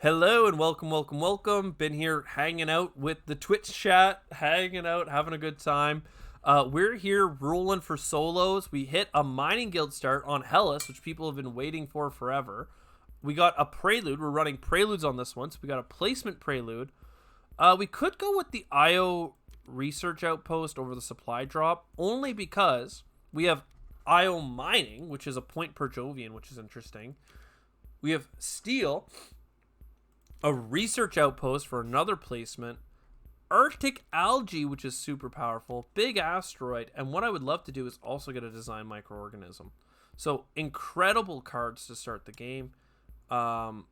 Hello and welcome, welcome, welcome. Been here hanging out with the Twitch chat, hanging out, having a good time. We're here rolling for solos. We hit a mining guild start on Hellas, which people have been waiting for forever. We got a prelude. We're running preludes on this one, so we got a placement prelude. We could go with the IO research outpost over the supply drop, only because we have IO mining, which is a point per Jovian, which is interesting. We have steel, a research outpost for another placement, Arctic algae, which is super powerful, big asteroid, and what I would love to do is also get a design microorganism. So incredible cards to start the game. We're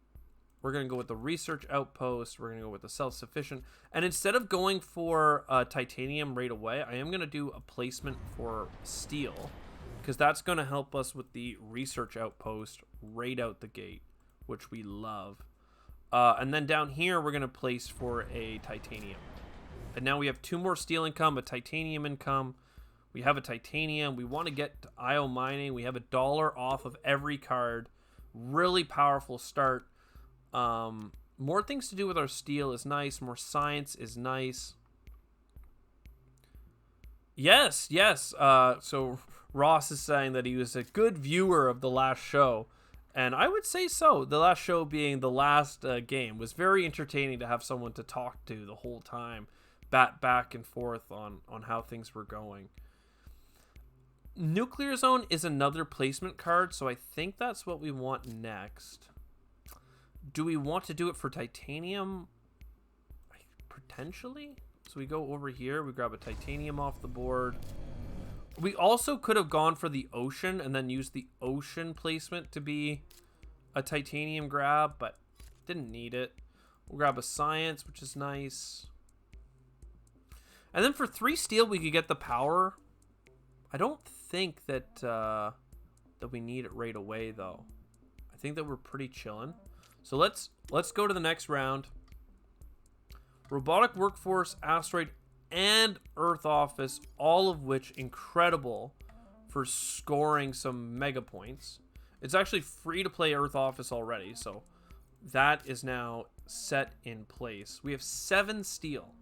going to go with the research outpost. We're going to go with the self-sufficient. And instead of going for titanium right away, I am going to do a placement for steel, because that's going to help us with the research outpost right out the gate, which we love. And then down here, we're going to place for a titanium. And now we have two more steel income, a titanium income. We have a titanium. We want to get to IO mining. We have $1 off of every card. Really powerful start. More things to do with our steel is nice. More science is nice. Yes. So Ross is saying that he was a good viewer of the last show. And I would say so. The last show being the last game was very entertaining to have someone to talk to the whole time. Back and forth on how things were going. Nuclear Zone is another placement card, so I think that's what we want next. Do we want to do it for titanium? Potentially. So we go over here. We grab a titanium off the board. We also could have gone for the ocean and then used the ocean placement to be a titanium grab, but didn't need it. We'll grab a science, which is nice. And then for 3 steel, we could get the power. I don't think that that we need it right away, though. I think that we're pretty chilling. So let's go to the next round. Robotic workforce, asteroid, and Earth Office, all of which incredible for scoring some mega points. It's actually free to play Earth Office already, so that is now set in place. We have 7 steel.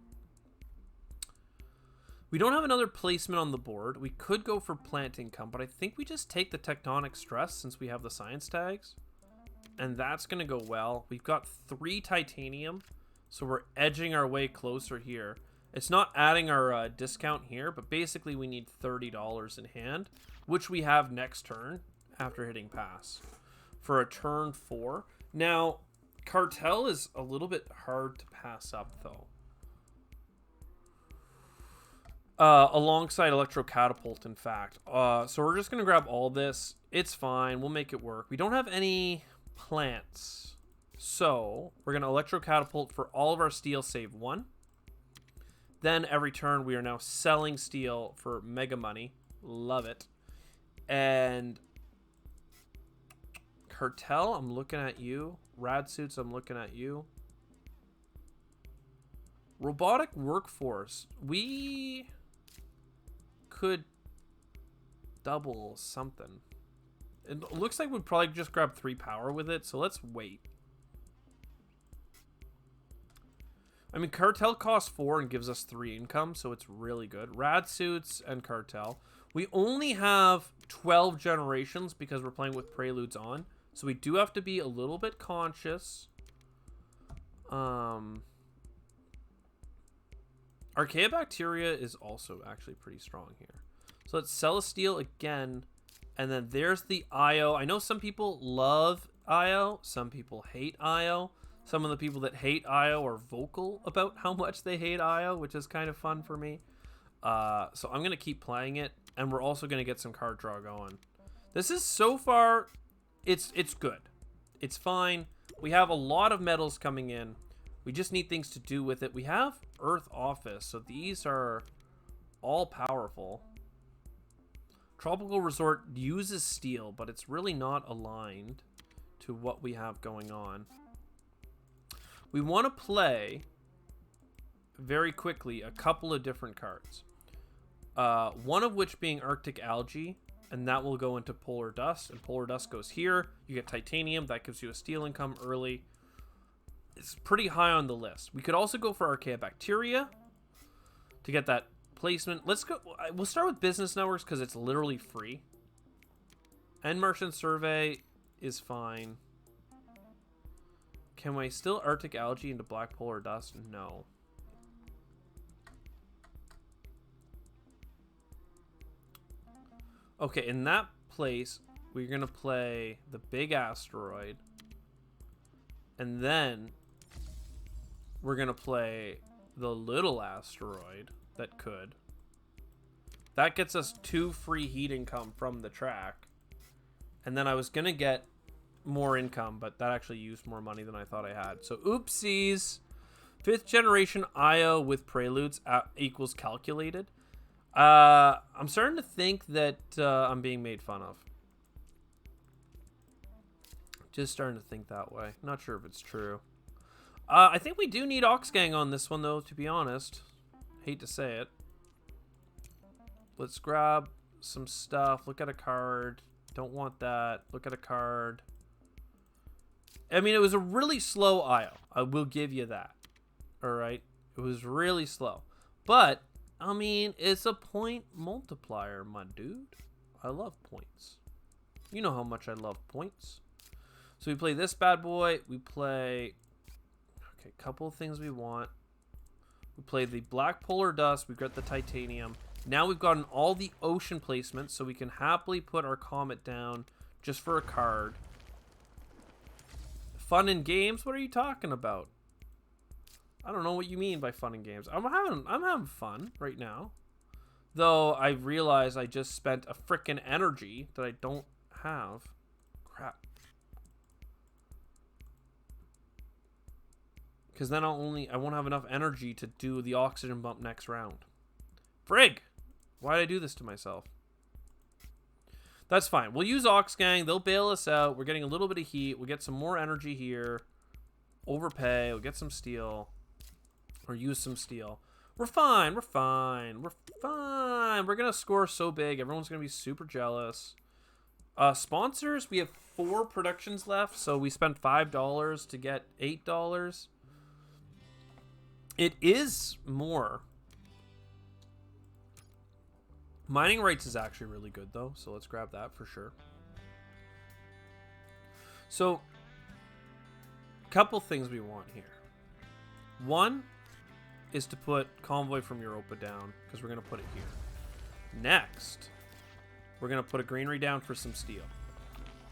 We don't have another placement on the board. We could go for plant income, but I think we just take the tectonic stress since we have the science tags, and that's going to go well. We've got 3 titanium, so we're edging our way closer here. It's not adding our discount here, but basically we need $30 in hand, which we have next turn after hitting pass for a turn 4. Now, Cartel is a little bit hard to pass up, though. Alongside Electro Catapult, in fact. So we're just going to grab all this. It's fine. We'll make it work. We don't have any plants. So we're going to Electro Catapult for all of our steel save 1. Then every turn we are now selling steel for mega money. Love it. And Cartel, I'm looking at you. Rad Suits, I'm looking at you. Robotic workforce. We could double something. It looks like we'd probably just grab 3 power with it, so let's wait. I mean, Cartel costs 4 and gives us 3 income, so it's really good. Rad Suits and Cartel. We only have 12 generations because we're playing with Preludes on, so we do have to be a little bit conscious. Archaeobacteria is also actually pretty strong here. So let's sell a steel again, and then there's the IO. I know some people love IO, some people hate IO. Some of the people that hate IO are vocal about how much they hate IO, which is kind of fun for me. So I'm going to keep playing it, and we're also going to get some card draw going. This is so far, it's good. It's fine. We have a lot of metals coming in. We just need things to do with it. We have Earth Office, so these are all powerful. Tropical Resort uses steel, but it's really not aligned to what we have going on. We want to play, very quickly, a couple of different cards. One of which being Arctic Algae, and that will go into Polar Dust, and Polar Dust goes here. You get Titanium, that gives you a steel income early. it's pretty high on the list. We could also go for Archaea Bacteria to get that placement. Let's go. We'll start with business networks because it's literally free. End Martian Survey is fine. Can I still Arctic algae into black polar dust? No. Okay, in that place, we're going to play the big asteroid. And then we're going to play the little asteroid that could. That gets us 2 free heat income from the track. And then I was going to get more income, but that actually used more money than I thought I had. So oopsies. 5th generation IO with preludes equals calculated. I'm starting to think that I'm being made fun of. Just starting to think that way. Not sure if it's true. I think we do need Oxgang on this one, though, to be honest. Hate to say it. Let's grab some stuff. Look at a card. Don't want that. Look at a card. I mean, it was a really slow IO. I will give you that. Alright? It was really slow. But, I mean, it's a point multiplier, my dude. I love points. You know how much I love points. So we play this bad boy. We play... Okay, a couple of things we want. We play the black polar dust. We've got the titanium. Now we've gotten all the ocean placements, so we can happily put our comet down just for a card. Fun and games? What are you talking about? I don't know what you mean by fun and games. I'm having fun right now. Though I realize I just spent a frickin' energy that I don't have. Crap. Because then I won't have enough energy to do the oxygen bump next round. Frig! Why did I do this to myself? That's fine. We'll use Oxgang. They'll bail us out. We're getting a little bit of heat. We'll get some more energy here. Overpay. We'll get some steel. Or use some steel. We're fine. We're fine. We're fine. We're going to score so big. Everyone's going to be super jealous. Sponsors. We have 4 productions left. So we spent $5 to get $8. It is more. Mining rights is actually really good, though, so let's grab that for sure. So, a couple things we want here. One is to put Convoy from Europa down, because we're going to put it here. Next, we're going to put a granary down for some steel.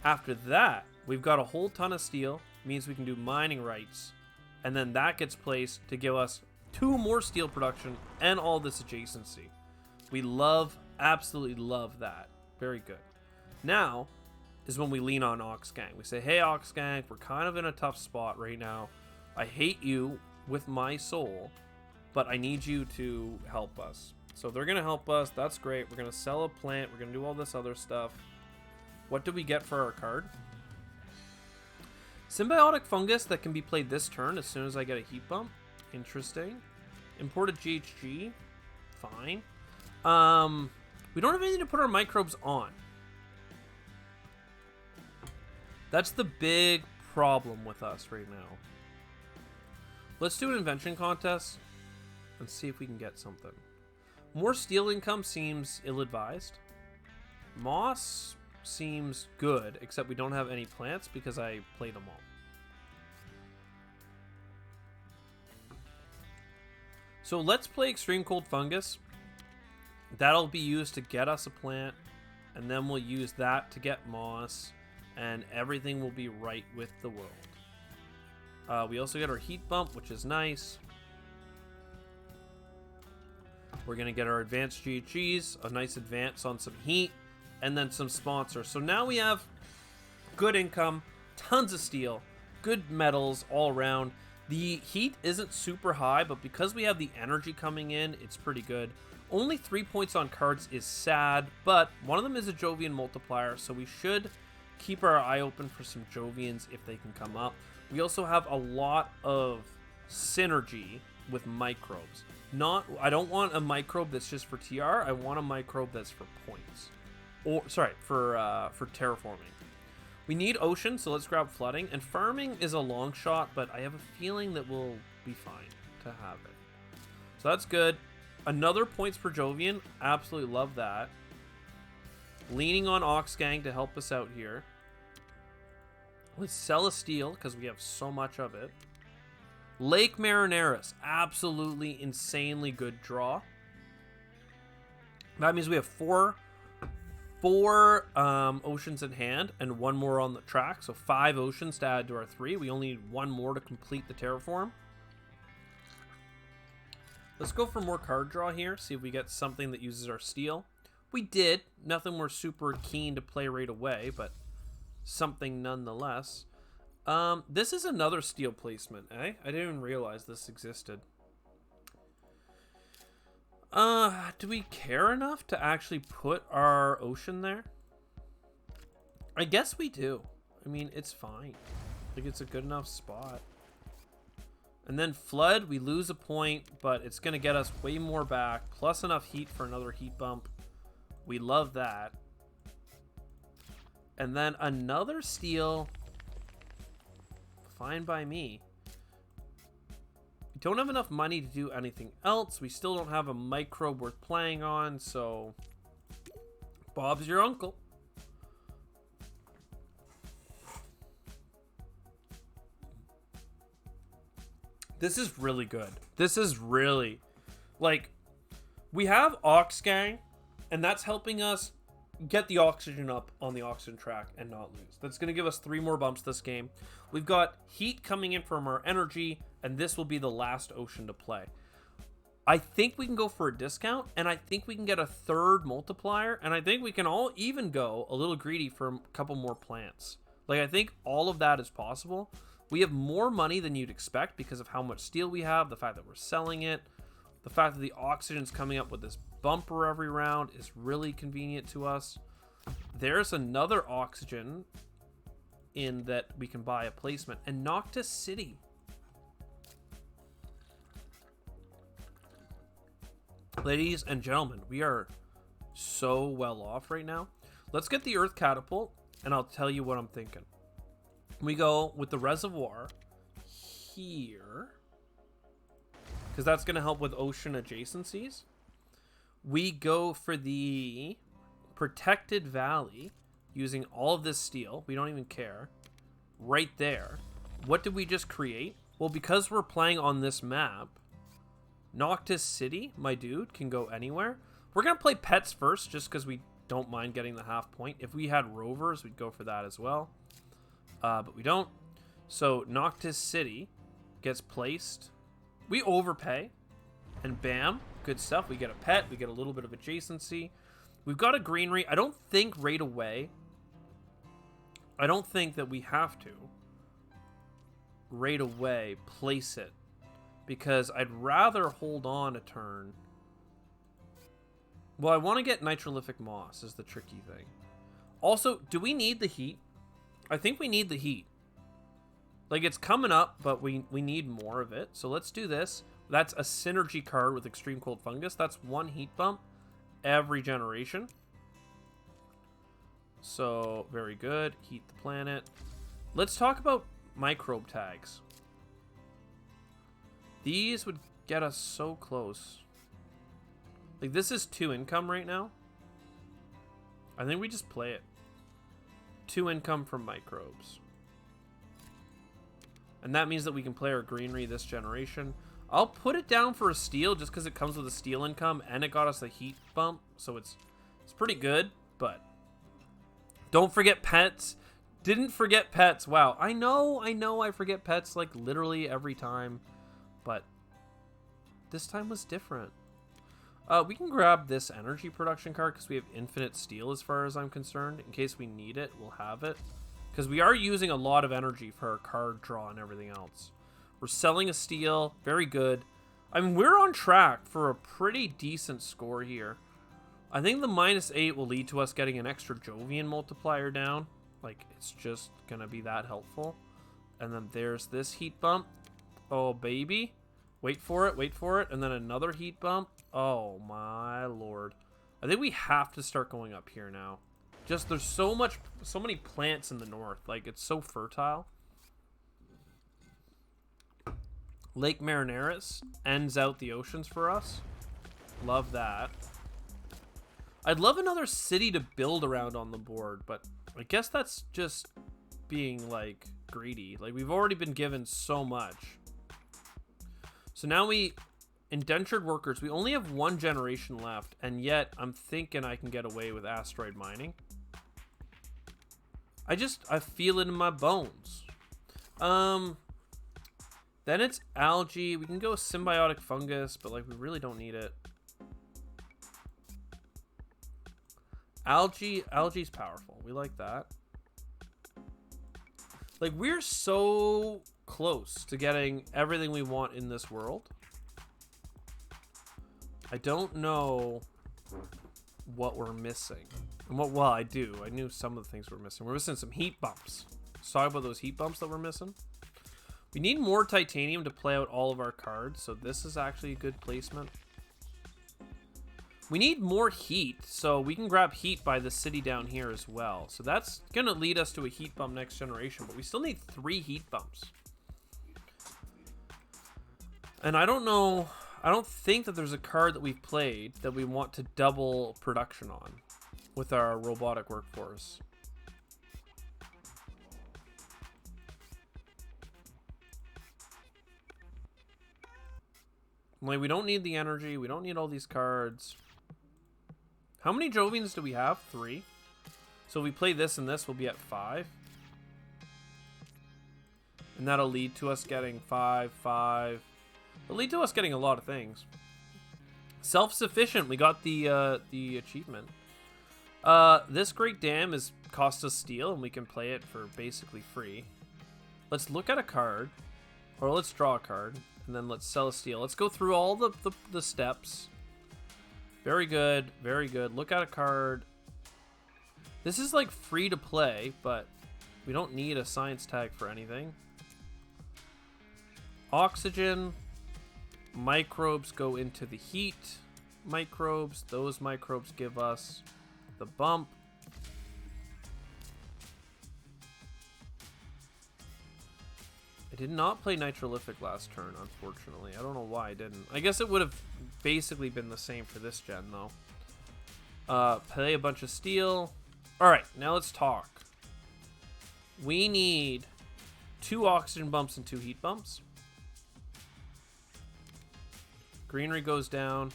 After that, we've got a whole ton of steel, means we can do mining rights, and then that gets placed to give us 2 more steel production and all this adjacency. We absolutely love that. Very good. Now is when we lean on Oxgang. We say, hey, Oxgang, we're kind of in a tough spot right now. I hate you with my soul, but I need you to help us. So they're going to help us. That's great. We're going to sell a plant. We're going to do all this other stuff. What do we get for our card? Symbiotic fungus that can be played this turn as soon as I get a heat bump. Interesting. Imported GHG. Fine. We don't have anything to put our microbes on. That's the big problem with us right now. Let's do an invention contest and see if we can get something. More steel income seems ill-advised. Moss seems good, except we don't have any plants because I played them all. So let's play Extreme Cold Fungus. That'll be used to get us a plant, and then we'll use that to get moss, and everything will be right with the world. We also get our heat bump, which is nice. We're going to get our advanced GHGs, a nice advance on some heat, and then some sponsors. So now we have good income, tons of steel, good metals all around. The heat isn't super high, but because we have the energy coming in, it's pretty good. Only 3 points on cards is sad, but one of them is a Jovian multiplier, so we should keep our eye open for some Jovians if they can come up. We also have a lot of synergy with microbes. I don't want a microbe that's just for TR. I want a microbe that's for points. Or sorry, for terraforming. We need ocean, so let's grab flooding. And farming is a long shot, but I have a feeling that we'll be fine to have it. So that's good. Another points per Jovian. Absolutely love that. Leaning on Oxgang to help us out here. Let's sell a steel because we have so much of it. Lake Marineris. Absolutely insanely good draw. That means we have four oceans in hand and one more on the track. So 5 oceans to add to our 3. We only need one more to complete the terraform. Let's go for more card draw here. See if we get something that uses our steel. We did. Nothing we're super keen to play right away, but something nonetheless. This is another steel placement, eh? I didn't even realize this existed. Do we care enough to actually put our ocean there? I guess we do. I mean, it's fine. Like, it's a good enough spot. And then flood, we lose a point, but it's going to get us way more back, plus enough heat for another heat bump. We love that. And then another steal. Fine by me. We don't have enough money to do anything else. We still don't have a microbe worth playing on, so Bob's your uncle. This is really good. This is really, like, we have Oxgang, and that's helping us get the oxygen up on the oxygen track and not lose. That's going to give us 3 more bumps this game. We've got heat coming in from our energy, and this will be the last ocean to play. I think we can go for a discount, and I think we can get a 3rd multiplier, and I think we can all even go a little greedy for a couple more plants. Like, I think all of that is possible. We have more money than you'd expect because of how much steel we have, the fact that we're selling it, the fact that the oxygen's coming up with this bumper every round is really convenient to us. There's another oxygen in that we can buy a placement. And Noctis City. Ladies and gentlemen, we are so well off right now. Let's get the Earth Catapult, and I'll tell you what I'm thinking. We go with the reservoir here, because that's going to help with ocean adjacencies. We go for the protected valley using all of this steel. We don't even care. Right there. What did we just create? Well, because we're playing on this map, Noctis City, my dude, can go anywhere. We're going to play pets first just because we don't mind getting the half point. If we had rovers, we'd go for that as well. But we don't. So Noctis City gets placed. We overpay. And bam, good stuff. We get a pet. We get a little bit of adjacency. We've got a greenery. I don't think right away. I don't think that we have to right away place it. Because I'd rather hold on a turn. Well, I want to get nitrolithic moss is the tricky thing. Also, do we need the heat? I think we need the heat. Like, it's coming up, but we need more of it. So let's do this. That's a synergy card with Extreme Cold Fungus. That's 1 heat bump every generation. So, very good. Heat the planet. Let's talk about microbe tags. These would get us so close. Like, this is 2 income right now. I think we just play it. 2 income from microbes. And that means that we can play our greenery this generation. I'll put it down for a steal just because it comes with a steal income and it got us a heat bump. So it's pretty good, but don't forget pets. Didn't forget pets. Wow. I know I forget pets like literally every time, but this time was different. We can grab this energy production card because we have infinite steel as far as I'm concerned. In case we need it, we'll have it. Because we are using a lot of energy for our card draw and everything else. We're selling a steel. Very good. I mean, we're on track for a pretty decent score here. I think the -8 will lead to us getting an extra Jovian multiplier down. Like, it's just going to be that helpful. And then there's this heat bump. Oh, baby. Wait for it, wait for it. And then another heat bump. Oh, my lord. I think we have to start going up here now. Just there's so many plants in the north. Like, it's so fertile. Lake Marineris ends out the oceans for us. Love that. I'd love another city to build around on the board, but I guess that's just being, like, greedy. Like, we've already been given so much. So now we... Indentured workers. We only have 1 generation left, and yet I'm thinking I can get away with asteroid mining. I feel it in my bones. Then it's algae. We can go symbiotic fungus, but, like, we really don't need it. Algae's powerful. We like that. Like, we're so close to getting everything we want in this world. I don't know what we're missing. And well, I do. I knew some of the things we're missing. We're missing some heat bumps. Let's talk about those heat bumps that we're missing. We need more titanium to play out all of our cards, so this is actually a good placement. We need more heat, so we can grab heat by the city down here as well. So that's going to lead us to a heat bump next generation, but we still need 3 heat bumps. And I don't know... I don't think that there's a card that we've played that we want to double production on with our robotic workforce. Like, we don't need the energy. We don't need all these cards. How many Jovians do we have? 3. So if we play this and this, we'll be at 5. And that'll lead to us getting 5, 5... It'll lead to us getting a lot of things. Self-sufficient. We got the achievement. This Great Dam is cost us steel, and we can play it for basically free. Let's look at a card, or let's draw a card, and then let's sell a steel. Let's go through all the steps. Very good, very good. Look at a card. This is like free to play, but we don't need a science tag for anything. Oxygen. Microbes go into the heat microbes. Those microbes give us the bump. I did not play Nitrolithic last turn, unfortunately. I don't know why I didn't. I guess it would have basically been the same for this gen, though. Play a bunch of steel. Alright, now let's talk. We need 2 oxygen bumps and 2 heat bumps. Greenery goes down.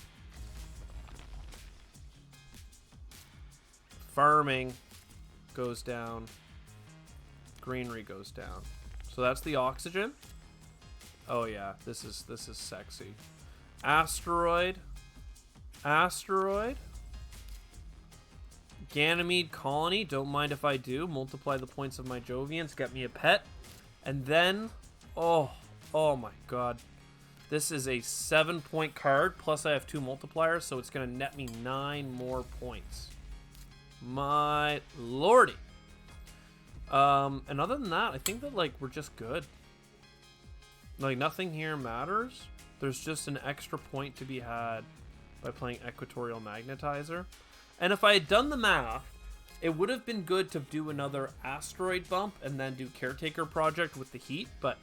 Farming goes down. Greenery goes down. So that's the oxygen. Oh yeah, this is sexy. Asteroid. Asteroid. Ganymede colony. Don't mind if I do. Multiply the points of my Jovians. Get me a pet. And then, oh my god. This is a 7-point card, plus I have 2 multipliers, so it's going to net me 9 more points. My lordy. And other than that, I think that, like, we're just good. Like, nothing here matters. There's just an extra point to be had by playing Equatorial Magnetizer. And if I had done the math, it would have been good to do another asteroid bump and then do Caretaker Project with the heat, but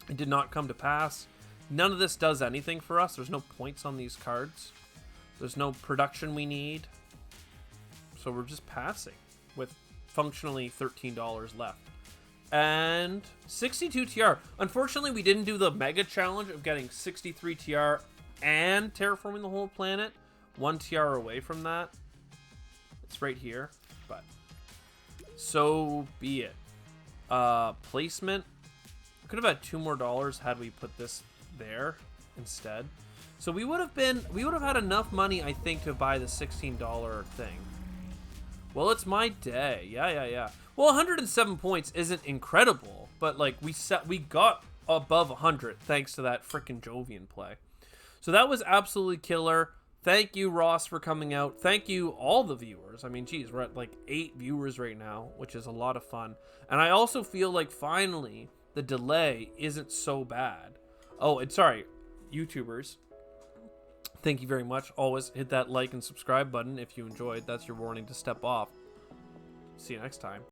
it did not come to pass. None of this does anything for us. There's no points on these cards. There's no production we need. So we're just passing with functionally $13 left. And 62 TR. Unfortunately, we didn't do the mega challenge of getting 63 TR and terraforming the whole planet. 1 TR away from that. It's right here, but so be it. Placement. Could have had $2 more had we put this there instead. So we would have had enough money, I think, to buy the $16 thing. Well, it's my day. Yeah. Well, 107 points isn't incredible, but like we got above 100 thanks to that freaking Jovian play. So that was absolutely killer. Thank you, Ross, for coming out. Thank you, all the viewers. I mean, geez, we're at like 8 viewers right now, which is a lot of fun. And I also feel like finally the delay isn't so bad. Oh, and sorry, YouTubers. Thank you very much. Always hit that like and subscribe button if you enjoyed. That's your warning to step off. See you next time.